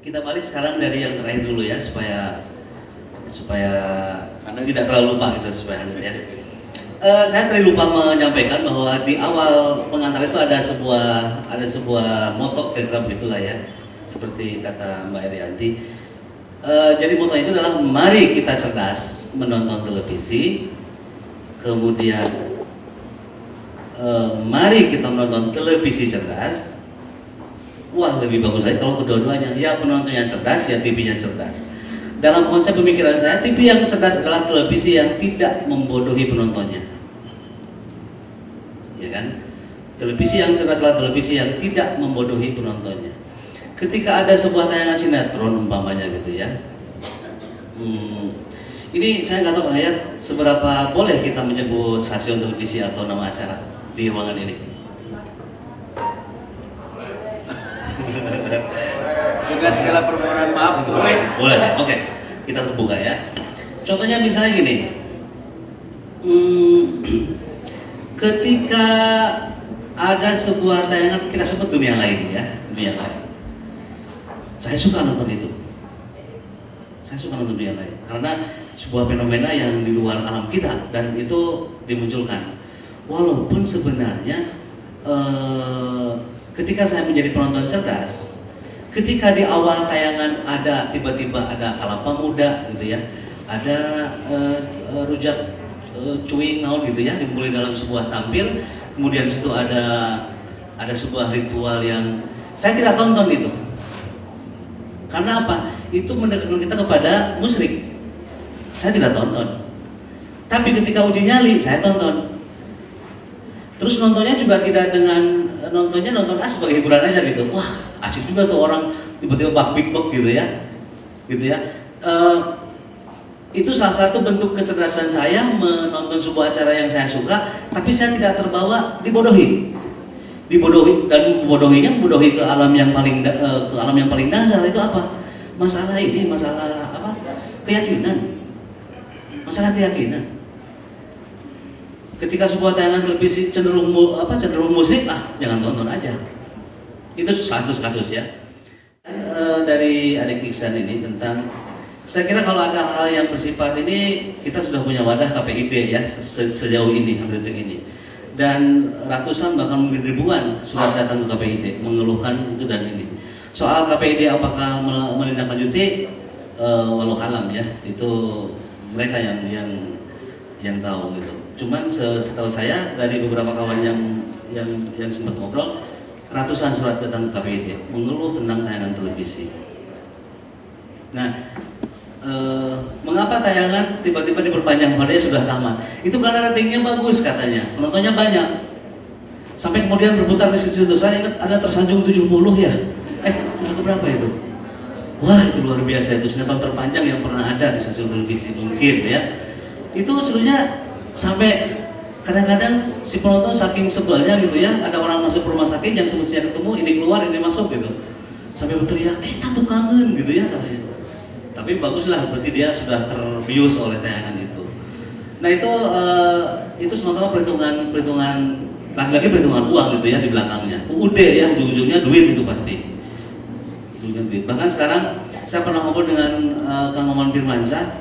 kita balik sekarang dari yang terakhir dulu ya, supaya tidak terlalu lupa gitu, supaya ya. Saya tadi lupa menyampaikan bahwa di awal pengantar itu ada sebuah moto, kira-kira begitulah ya, seperti kata Mbak Erianti. Jadi moto itu adalah mari kita cerdas menonton televisi, kemudian mari kita menonton televisi cerdas. Wah, lebih bagus lagi kalau kedua-duanya, ya penontonnya cerdas, ya TV-nya cerdas. Dalam konsep pemikiran saya, TV yang cerdas adalah televisi yang tidak membodohi penontonnya, ya kan? Televisi yang cerdas adalah televisi yang tidak membodohi penontonnya. Ketika ada sebuah tayangan sinetron umpamanya gitu ya, ini saya nggak tahu ya seberapa boleh kita menyebut stasiun televisi atau nama acara di ruangan ini. Dengan segala permohonan maaf, boleh, oke. Kita terbuka ya. Contohnya misalnya gini, ketika ada sebuah tayangan, kita sebut dunia lain ya, dunia lain. Saya suka nonton itu. Saya suka nonton dunia lain karena sebuah fenomena yang di luar alam kita dan itu dimunculkan. Walaupun sebenarnya ketika saya menjadi penonton cerdas, ketika di awal tayangan ada tiba-tiba ada Kalapa Muda gitu ya, ada rujak cuing naon gitu ya, dikumpulin dalam sebuah tampil, kemudian di situ ada sebuah ritual yang saya tidak tonton itu. Karena apa? Itu mendekatkan kita kepada musyrik. Saya tidak tonton. Tapi ketika uji nyali, saya tonton. Terus nontonnya juga tidak dengan nonton sebagai hiburan aja gitu. Wah, asik juga tuh orang tiba-tiba bak-bik-bok gitu ya. Gitu ya. Itu salah satu bentuk kecerdasan saya menonton sebuah acara yang saya suka, tapi saya tidak terbawa dibodohi. Dan membodohi ke alam yang paling dasar itu apa? Masalah apa? Keyakinan. Masalah keyakinan. Ketika sebuah tayangan televisi cenderung musik, jangan tonton aja. Itu satu kasus ya. Dari adik Iksan ini tentang, saya kira kalau ada hal yang bersifat ini, kita sudah punya wadah KPID ya sejauh ini sampai detik ini. Dan ratusan bahkan mungkin ribuan sudah datang ke KPID mengeluhkan itu dan ini. Soal KPID apakah menindaklanjuti, walau alam ya, itu mereka yang tahu gitu. Cuman setahu saya dari beberapa kawan yang sempat ngobrol, ratusan surat datang ke KPID mengeluh tentang tayangan televisi. Nah, mengapa tayangan tiba-tiba diperpanjang padahal sudah tamat? Itu karena ratingnya bagus katanya, penontonnya banyak. Sampai kemudian berputar di situ. Saya ingat ada tersanjung 70 ya. Sudah keberapa itu? Wah, itu luar biasa, itu sinetron terpanjang yang pernah ada di stasiun televisi mungkin ya. Itu sebenarnya sampai kadang-kadang si penonton saking sebelnya gitu ya, ada orang masuk rumah sakit yang semestinya ketemu, ini keluar, ini masuk gitu. Sampai berteriak, tuh kangen gitu ya katanya. Tapi baguslah, berarti dia sudah terbius oleh tayangan itu. Nah itu sementara perhitungan lagi-lagi perhitungan uang gitu ya di belakangnya. UUD ya, ujung-ujungnya duit itu pasti. Duit. Bahkan sekarang saya pernah ngobrol dengan Kang Maman Firmansyah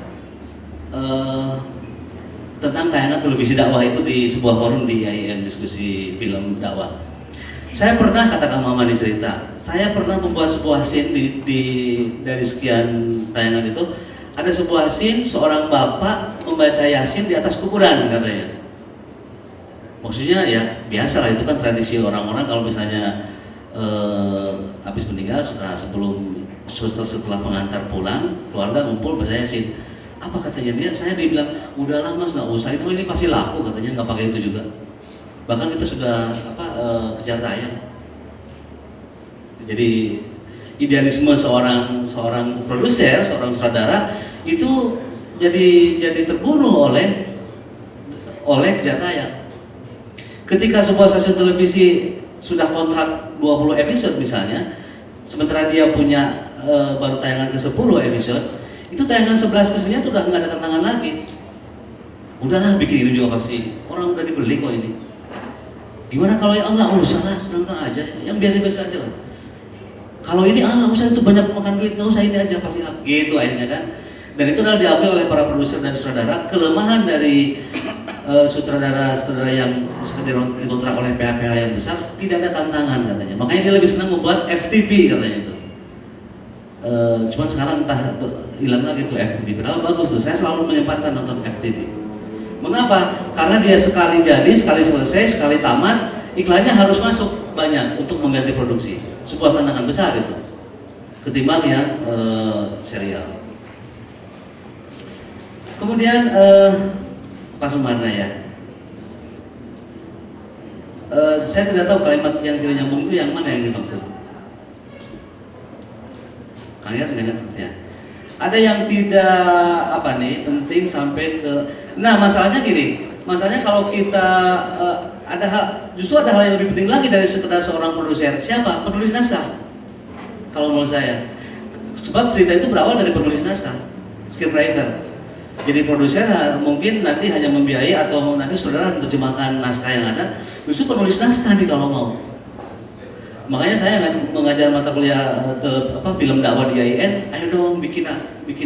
tentang tayangan televisi dakwah itu di sebuah forum di IAIN, diskusi film dakwah. Saya pernah, kata Kang Maman di cerita, saya pernah membuat sebuah scene dari sekian tayangan itu, ada sebuah scene seorang bapak membaca Yasin di atas kuburan katanya. Maksudnya ya biasa lah, itu kan tradisi orang-orang kalau misalnya habis meninggal suka setelah pengantar pulang, keluarga ngumpul baca Yasin. Apa katanya dia? Saya dibilang, udahlah mas, nggak usah, itu ini pasti laku katanya, nggak pakai itu juga. Bahkan kita sudah kejar tayang. Jadi idealisme seorang produser, seorang sutradara itu jadi terbunuh oleh kejar tayang. Ketika sebuah stasiun televisi sudah kontrak 20 episode misalnya, sementara dia punya baru tayangan ke-10 episode, itu tayangan 11 ke-9 itu udah nggak ada tantangan lagi. Udahlah bikin ini juga pasti, orang udah dibeli kok ini. Gimana kalau nggak usah lah, senang-senang aja, yang biasa-biasa aja lah. Kalau ini nggak usah, itu banyak makan duit, nggak usah, ini aja pasti laku. Gitu akhirnya kan. Dan itu adalah diakui oleh para produser dan sutradara. Kelemahan dari sutradara yang dikontrak oleh PH-PH yang besar, tidak ada tantangan katanya. Makanya dia lebih senang membuat FTP katanya itu. Cuman sekarang entah hilang lagi tuh FTP. Padahal bagus tuh. Saya selalu menyempatkan nonton FTP. Mengapa? Karena dia sekali jadi, sekali selesai, sekali tamat, iklannya harus masuk banyak untuk mengganti produksi. Sebuah tantangan besar itu. Ketimbang yang serial. Kemudian Pak Sumarna ya. Saya tidak tahu kalimat yang tidak nyambung itu yang mana yang dimaksud. Kalian tidak ngerti ya. Ada yang tidak penting sampai ke. Nah masalahnya gini, masalahnya kalau kita justru ada hal yang lebih penting lagi dari sekedar seorang produser. Siapa? Penulis naskah. Kalau menurut saya, sebab cerita itu berawal dari penulis naskah, scriptwriter. Jadi produser mungkin nanti hanya membiayai atau nanti saudara menerjemahkan naskah yang ada, justru penulis naskah nih kalau mau. Makanya saya mengajar mata kuliah film dakwah di IAIN, ayo dong bikin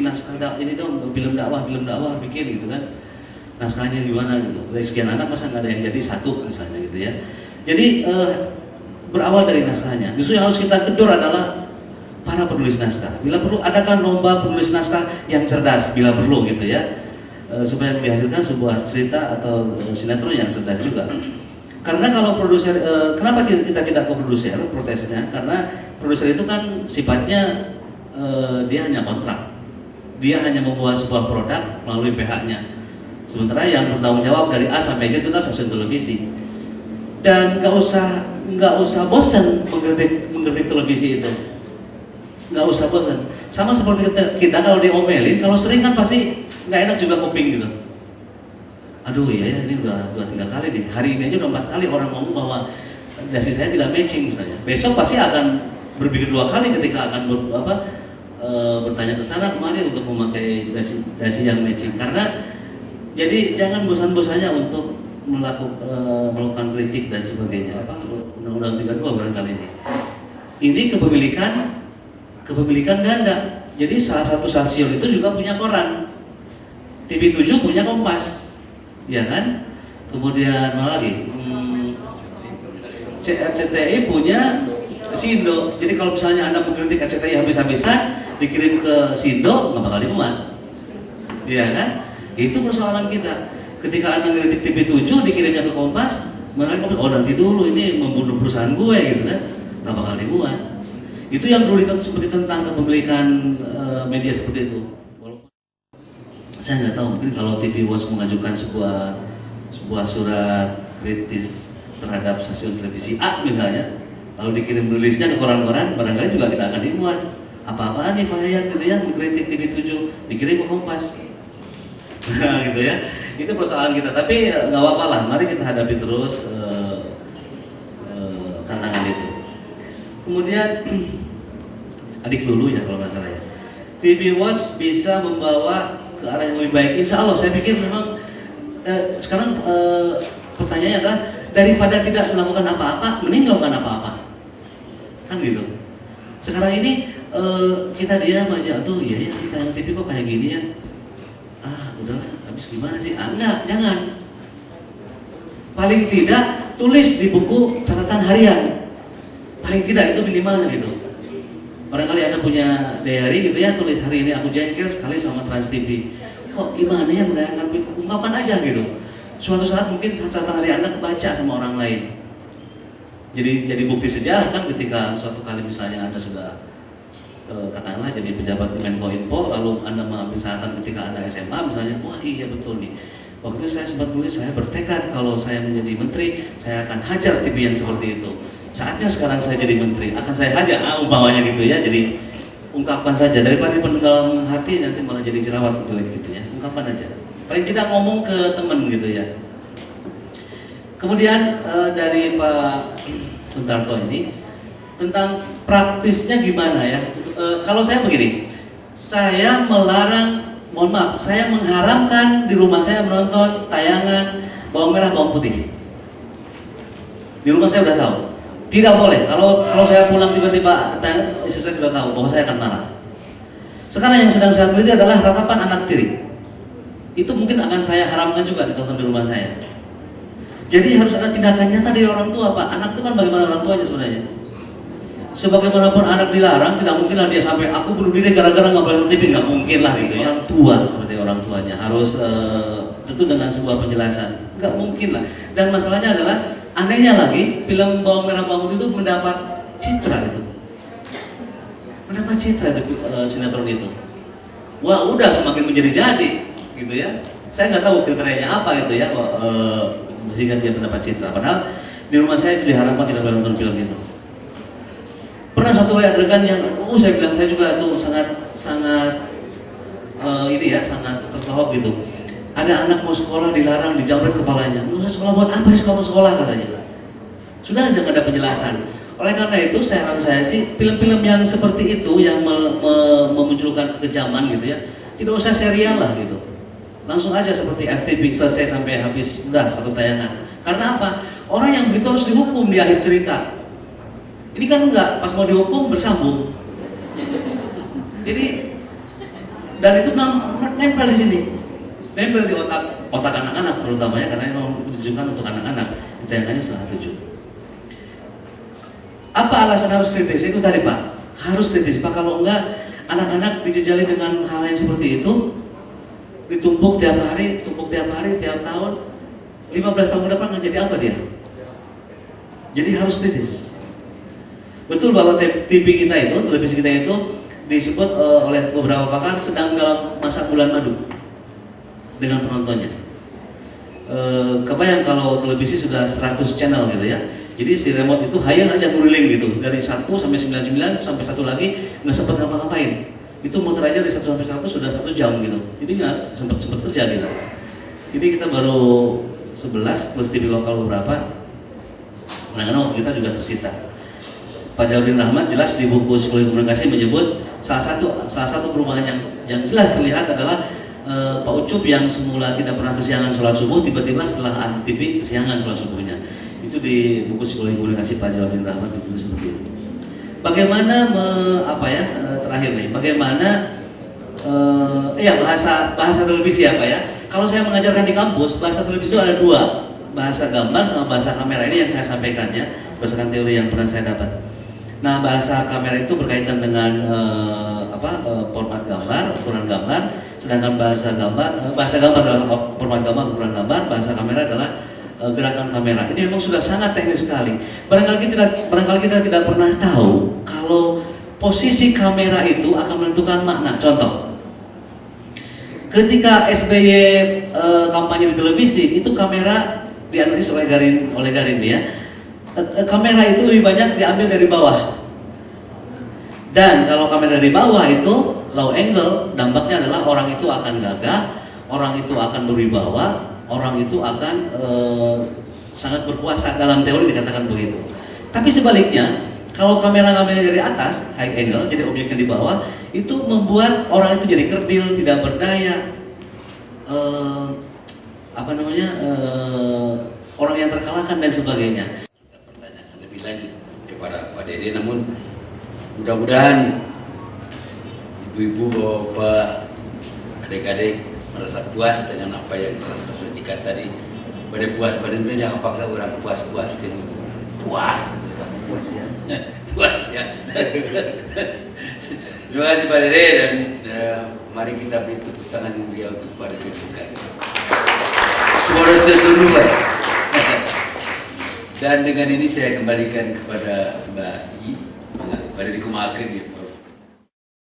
naskah ini dong, film dakwah bikin gitu kan. Naskahnya gimana gitu. Dari sekian anak masa nggak ada yang jadi satu misalnya gitu ya. Jadi berawal dari naskahnya. Justru yang harus kita gedor adalah para penulis naskah. Bila perlu adakan lomba penulis naskah yang cerdas bila perlu gitu ya, supaya menghasilkan sebuah cerita atau sinetron yang cerdas juga. Karena kalau produser, kenapa kita tidak ke produser protesnya? Karena produser itu kan sifatnya dia hanya kontrak, dia hanya membuat sebuah produk melalui PH-nya. Sementara yang bertanggung jawab dari A sampai Z itu adalah stasiun televisi. Dan nggak usah bosan mengkritik televisi itu. Nggak usah bosan. Sama seperti kita kalau diomelin, kalau sering kan pasti nggak enak juga kuping gitu. Aduh ya ini udah 2-3 kali nih. Hari ini aja udah 4 kali orang ngomong bahwa dasi saya tidak matching misalnya. Besok pasti akan berpikir 2 kali ketika akan bertanya ke sana kemari untuk memakai dasi yang matching. Karena jadi jangan bosan-bosannya untuk melakukan kritik dan sebagainya. Undang-Undang 32 barangkali ini. Ini kepemilikan ganda. Jadi salah satu stasiun itu juga punya koran. TV7 punya Kompas, ya kan? Kemudian mana lagi? RCTI punya Sindo. Jadi kalau misalnya Anda mengkritik RCTI habis-habisan, dikirim ke Sindo, nggak bakal dimuat, ya kan? Itu persoalan kita. Ketika Anda mengkritik TV7, dikirimnya ke Kompas, mereka ngomong, oh nanti dulu ini membunuh perusahaan gue, gitu kan? Nggak bakal dimuat. Itu yang perlu seperti tentang kepemilikan media seperti itu. Walaupun saya nggak tahu, mungkin kalau TV Watch mengajukan sebuah surat kritis terhadap stasiun televisi A misalnya, lalu dikirim rilisnya ke koran-koran, barangkali juga kita akan dimuat. Apa-apaan nih Pak Hayat gitu ya, mengkritik TV7, dikirim ke Kompas. Gitu ya. Itu persoalan kita, tapi nggak apa-apa lah, mari kita hadapi terus tantangan itu. Kemudian adik lulu ya kalau nggak salah ya, TV Watch bisa membawa ke arah yang lebih baik. Insya Allah saya pikir memang sekarang pertanyaannya adalah daripada tidak melakukan apa-apa, mending melakukan apa-apa, kan gitu. Sekarang ini kita diam aja, aduh iya ya kita yang TV kok kayak gini ya, udahlah habis gimana sih? Enggak, jangan. Paling tidak tulis di buku catatan harian. Paling tidak itu minimalnya gitu. Barangkali Anda punya diary gitu ya, tulis hari ini aku jengkel sekali sama Trans TV. Kok gimana ya, menayangkan ungkapan aja gitu. Suatu saat mungkin catatan hari Anda kebaca sama orang lain. Jadi bukti sejarah kan ketika suatu kali misalnya Anda sudah katakanlah jadi pejabat di Menkominfo, lalu Anda mengambil catatan ketika Anda SMA misalnya, wah iya betul nih. Waktu itu saya sempat tulis, saya bertekad kalau saya menjadi menteri, saya akan hajar TV yang seperti itu. Saatnya sekarang saya jadi menteri, akan saya hajar, umpamanya gitu ya. Jadi ungkapkan saja, daripada dipendam dalam hati nanti malah jadi jerawat jelek gitu ya. Ungkapkan aja. Paling tidak ngomong ke teman gitu ya. Kemudian dari Pak Suntarto ini tentang praktisnya gimana ya? Kalau saya begini, saya melarang, mohon maaf, saya mengharamkan di rumah saya menonton tayangan bawang merah bawang putih. Di rumah saya udah tahu. Tidak boleh. Kalau saya pulang tiba-tiba tanya, istri saya sudah tahu bahwa saya akan marah. Sekarang yang sedang saya teliti adalah ratapan anak tiri. Itu mungkin akan saya haramkan juga ditonton di rumah saya. Jadi harus ada tindakan nyata dari orang tua, Pak. Anak itu kan bagaimana orang tuanya sebenarnya. Sebagaimanapun anak dilarang, tidak mungkinlah dia sampai aku bunuh diri gara-gara nggak boleh nonton TV, nggak mungkin lah gitu ya. Orang tua seperti orang tuanya harus tentu dengan sebuah penjelasan, nggak mungkin lah. Dan masalahnya adalah anehnya lagi film Bawang Merah Bawang Putih itu mendapat citra itu, sinetron itu. Wah udah semakin menjadi-jadi gitu ya. Saya nggak tahu kriterianya apa gitu ya, sehingga dia mendapat citra. Padahal di rumah saya itu diharapkan tidak boleh nonton film itu. Pernah satu adegan yang, saya bilang saya juga itu sangat tertohok gitu. Ada anak mau sekolah dilarang, dijamret kepalanya. Nggak usah sekolah, buat apa sih kamu sekolah katanya. Sudah aja nggak ada penjelasan. Oleh karena itu saran saya sih film-film yang seperti itu yang memunculkan kekejaman gitu ya, tidak usah serial lah gitu. Langsung aja seperti FTV selesai sampai habis, udah satu tayangan. Karena apa? Orang yang begitu harus dihukum di akhir cerita. Ini kan enggak, pas mau dihukum bersambung. Jadi dan itu nempel di sini, nempel di otak anak-anak terutamanya karena memang ditujukan untuk anak-anak. Tayangannya setengah 7. Apa alasan harus kritis? Itu tadi Pak, harus kritis Pak. Kalau enggak, anak-anak dijejali dengan hal yang seperti itu, ditumpuk tiap hari, tiap tahun, 15 tahun ke depan akan jadi apa dia? Jadi harus kritis. Betul bahwa TV kita itu, televisi kita itu disebut oleh beberapa pakar sedang dalam masa bulan madu dengan penontonnya. Kebayang kalau televisi sudah 100 channel gitu ya. Jadi si remote itu hayal aja keliling gitu, dari 1 sampai 99 sampai satu lagi nggak sempat ngapa-ngapain. Itu muter aja dari 1 sampai 100 sudah 1 jam gitu. Jadi nggak sempat kerja gitu. Jadi kita baru 11 plus TV lokal beberapa. Kadang-kadang waktu kita juga tersita. Pak Jaludin Rahmat jelas di buku Psikologi Komunikasi menyebut salah satu perubahan yang jelas terlihat adalah Pak Ucup yang semula tidak pernah kesiangan sholat subuh, tiba-tiba setelah TV kesiangan sholat subuhnya. Itu di buku Psikologi Komunikasi Pak Jaludin Rahmat ditulis seperti itu. Bagaimana terakhir nih, bagaimana bahasa televisi apa ya? Kalau saya mengajarkan di kampus, bahasa televisi itu ada 2, bahasa gambar sama bahasa kamera. Ini yang saya sampaikan ya, berdasarkan teori yang pernah saya dapat. Nah, bahasa kamera itu berkaitan dengan format gambar, ukuran gambar, sedangkan bahasa gambar adalah format gambar, ukuran gambar, bahasa kamera adalah gerakan kamera. Ini memang sudah sangat teknis sekali. Barangkali kita tidak pernah tahu kalau posisi kamera itu akan menentukan makna. Contoh, ketika SBY kampanye di televisi, itu kamera dianalisis oleh Garin ya. Kamera itu lebih banyak diambil dari bawah. Dan kalau kamera dari bawah itu low angle, dampaknya adalah orang itu akan gagah, orang itu akan berwibawa, orang itu akan sangat berkuasa, dalam teori dikatakan begitu. Tapi sebaliknya, kalau kamera dari atas, high angle, jadi objeknya di bawah, itu membuat orang itu jadi kerdil, tidak berdaya, orang yang terkalahkan dan sebagainya. Pertanyaan lebih lanjut kepada Pak Dede, namun mudah-mudahan ibu-ibu, bapak, adik-adik merasa puas dengan apa yang telah tersajikan tadi. Pada puas, pada itu jangan paksa orang puas ya. Puas ya. Terima kasih Pak Dede, dan mari kita beri tepuk tangan yang beliau untuk Pak Dede. Semua sudah dulu Pak. Dan dengan ini saya kembalikan kepada Mbak I, pada dikumakan ya.